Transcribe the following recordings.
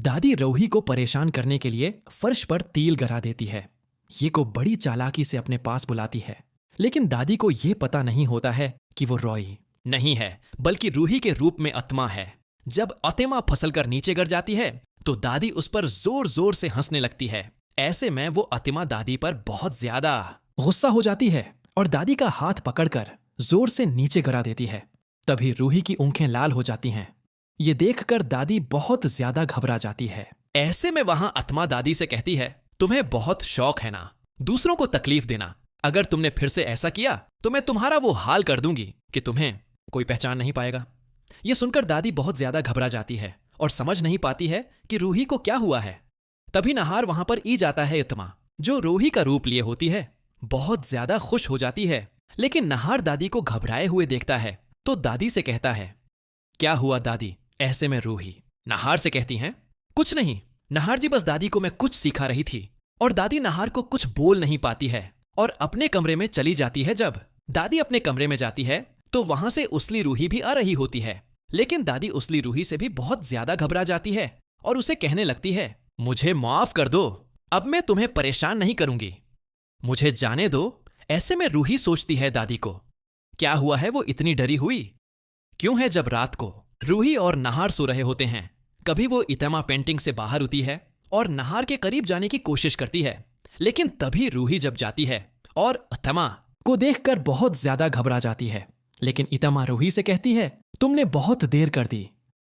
दादी रूही को परेशान करने के लिए फर्श पर तिल गिरा देती है। ये को बड़ी चालाकी से अपने पास बुलाती है, लेकिन दादी को ये पता नहीं होता है कि वो रॉय नहीं है, बल्कि रूही के रूप में आत्मा है। जब आत्मा फंसलकर नीचे गिर जाती है तो दादी उस पर जोर जोर से हंसने लगती है। ऐसे में वो आत्मा दादी पर बहुत ज्यादा गुस्सा हो जाती है और दादी का हाथ पकड़कर जोर से नीचे गिरा देती है। तभी रूही की आंखें लाल हो जाती हैं। ये देखकर दादी बहुत ज्यादा घबरा जाती है। ऐसे में वहां आत्मा दादी से कहती है, तुम्हें बहुत शौक है ना दूसरों को तकलीफ देना। अगर तुमने फिर से ऐसा किया तो मैं तुम्हारा वो हाल कर दूंगी कि तुम्हें कोई पहचान नहीं पाएगा। ये सुनकर दादी बहुत ज्यादा घबरा जाती है और समझ नहीं पाती है कि रूही को क्या हुआ है। तभी नहार वहां पर ई जाता है। आत्मा जो रूही का रूप लिए होती है बहुत ज्यादा खुश हो जाती है, लेकिन नहार दादी को घबराए हुए देखता है तो दादी से कहता है, क्या हुआ दादी? ऐसे में रूही नहार से कहती हैं, कुछ नहीं नहार जी, बस दादी को मैं कुछ सिखा रही थी। और दादी नहार को कुछ बोल नहीं पाती है और अपने कमरे में चली जाती है। जब दादी अपने कमरे में जाती है तो वहां से उसली रूही भी आ रही होती है, लेकिन दादी उसली रूही से भी बहुत ज्यादा घबरा जाती है और उसे कहने लगती है, मुझे माफ कर दो, अब मैं तुम्हें परेशान नहीं करूंगी, मुझे जाने दो। ऐसे में रूही सोचती है दादी को क्या हुआ है, वो इतनी डरी हुई क्यों है? जब रात को रूही और नहार सो रहे होते हैं, कभी वो इतमा पेंटिंग से बाहर होती है और नहार के करीब जाने की कोशिश करती है, लेकिन तभी रूही जब जाती है और इतमा को देखकर बहुत ज्यादा घबरा जाती है। लेकिन इतमा रूही से कहती है, तुमने बहुत देर कर दी,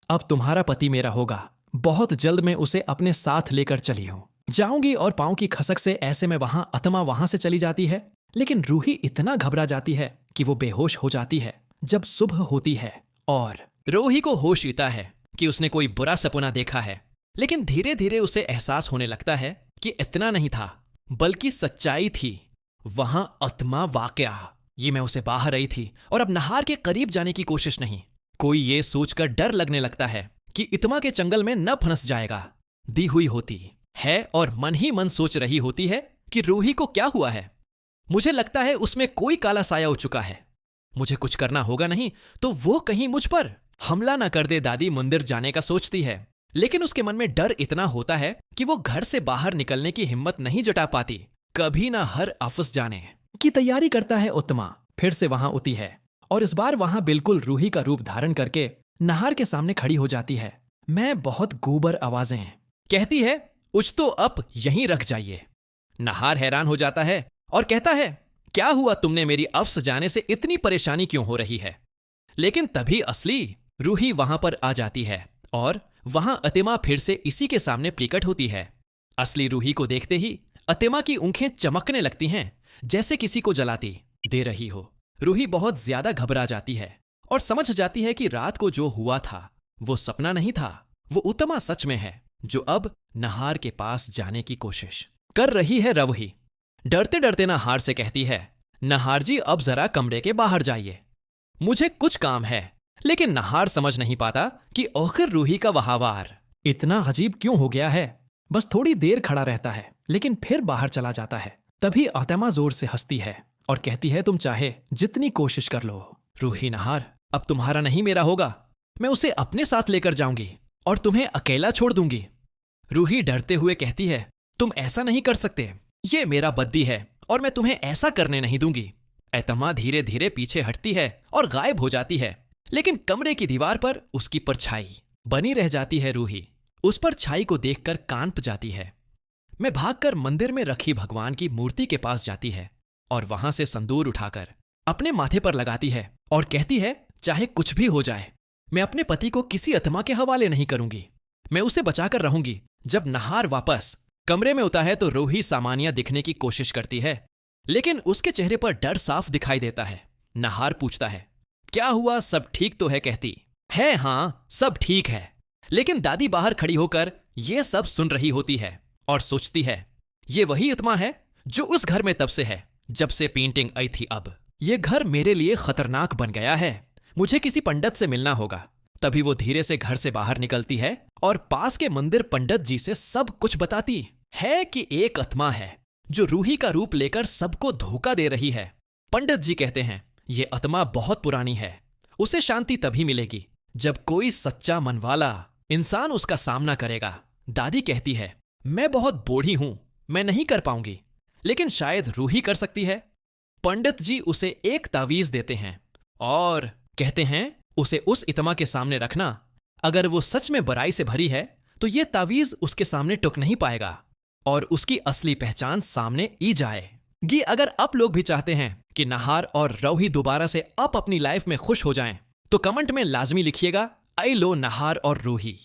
अब तुम्हारा पति मेरा होगा, बहुत जल्द मैं उसे अपने साथ लेकर चली हूं, जाऊंगी। और पांव की खसक से ऐसे में वहां इतमा वहां से चली जाती है, लेकिन रूही इतना घबरा जाती है कि वो बेहोश हो जाती है। जब सुबह होती है और रूही को होश आता है कि उसने कोई बुरा सपना देखा है, लेकिन धीरे धीरे उसे एहसास होने लगता है कि इतना नहीं था बल्कि सच्चाई थी। वहां आत्मा वाकया ये मैं उसे बाहर आई थी और अब नहार के करीब जाने की कोशिश नहीं। कोई ये सोचकर डर लगने लगता है कि इतमा के चंगल में न फंस जाएगा। दी हुई होती है और मन ही मन सोच रही होती है कि रूही को क्या हुआ है। मुझे लगता है उसमें कोई काला साया उठ चुका है, मुझे कुछ करना होगा, नहीं तो वो कहीं मुझ पर हमला न कर दे। दादी मंदिर जाने का सोचती है, लेकिन उसके मन में डर इतना होता है कि वो घर से बाहर निकलने की हिम्मत नहीं जुटा पाती। कभी ना हर ऑफिस जाने की तैयारी करता है। उत्तमा फिर से वहां उती है और इस बार वहां बिल्कुल रूही का रूप धारण करके नहार के सामने खड़ी हो जाती है। मैं बहुत गोबर आवाजें कहती है, उच तो अब यहीं रख जाइए। नहार हैरान हो जाता है और कहता है, क्या हुआ, तुमने मेरी ऑफिस जाने से इतनी परेशानी क्यों हो रही है? लेकिन तभी असली रूही वहां पर आ जाती है और वहां अतिमा फिर से इसी के सामने प्रकट होती है। असली रूही को देखते ही अतिमा की आंखें चमकने लगती हैं, जैसे किसी को जलाती दे रही हो। रूही बहुत ज्यादा घबरा जाती है और समझ जाती है कि रात को जो हुआ था वो सपना नहीं था, वो उत्तमा सच में है जो अब नहार के पास जाने की कोशिश कर रही है। रूही डरते डरते नहार से कहती है, नहार जी अब जरा कमरे के बाहर जाइए, मुझे कुछ काम है। लेकिन नहार समझ नहीं पाता कि आखिर रूही का वहावार इतना अजीब क्यों हो गया है। बस थोड़ी देर खड़ा रहता है लेकिन फिर बाहर चला जाता है। तभी आत्मा जोर से हंसती है और कहती है, तुम चाहे जितनी कोशिश कर लो रूही, नहार अब तुम्हारा नहीं मेरा होगा, मैं उसे अपने साथ लेकर जाऊंगी और तुम्हें अकेला छोड़ दूंगी। रूही डरते हुए कहती है, तुम ऐसा नहीं कर सकते, ये मेरा बद्दी है और मैं तुम्हें ऐसा करने नहीं दूंगी। एतमा धीरे धीरे पीछे हटती है और गायब हो जाती है, लेकिन कमरे की दीवार पर उसकी परछाई बनी रह जाती है। रूही उस परछाई को देखकर कांप जाती है। मैं भागकर मंदिर में रखी भगवान की मूर्ति के पास जाती है और वहां से संदूर उठाकर अपने माथे पर लगाती है और कहती है, चाहे कुछ भी हो जाए मैं अपने पति को किसी आत्मा के हवाले नहीं करूंगी, मैं उसे बचाकर रहूंगी। जब नहार वापस कमरे में होता है तो रूही सामान्य दिखने की कोशिश करती है, लेकिन उसके चेहरे पर डर साफ दिखाई देता है। नहार पूछता है, क्या हुआ, सब ठीक तो है? कहती है, हाँ सब ठीक है। लेकिन दादी बाहर खड़ी होकर यह सब सुन रही होती है और सोचती है, ये वही आत्मा है जो उस घर में तब से है जब से पेंटिंग आई थी। अब यह घर मेरे लिए खतरनाक बन गया है, मुझे किसी पंडित से मिलना होगा। तभी वो धीरे से घर से बाहर निकलती है और पास के मंदिर पंडित जी से सब कुछ बताती है कि एक आत्मा है जो रूही का रूप लेकर सबको धोखा दे रही है। पंडित जी कहते हैं, ये आत्मा बहुत पुरानी है, उसे शांति तभी मिलेगी जब कोई सच्चा मन वाला इंसान उसका सामना करेगा। दादी कहती है, मैं बहुत बूढ़ी हूं, मैं नहीं कर पाऊंगी, लेकिन शायद रूही कर सकती है। पंडित जी उसे एक तावीज देते हैं और कहते हैं उसे उस इतमा के सामने रखना। अगर वो सच में बुराई से भरी है तो ये तावीज उसके सामने टुक नहीं पाएगा और उसकी असली पहचान सामने ई जाएगी। अगर आप लोग भी चाहते हैं कि नहार और रूही दोबारा से अपनी लाइफ में खुश हो जाएं, तो कमेंट में लाजमी लिखिएगा, आई लो नहार और रूही।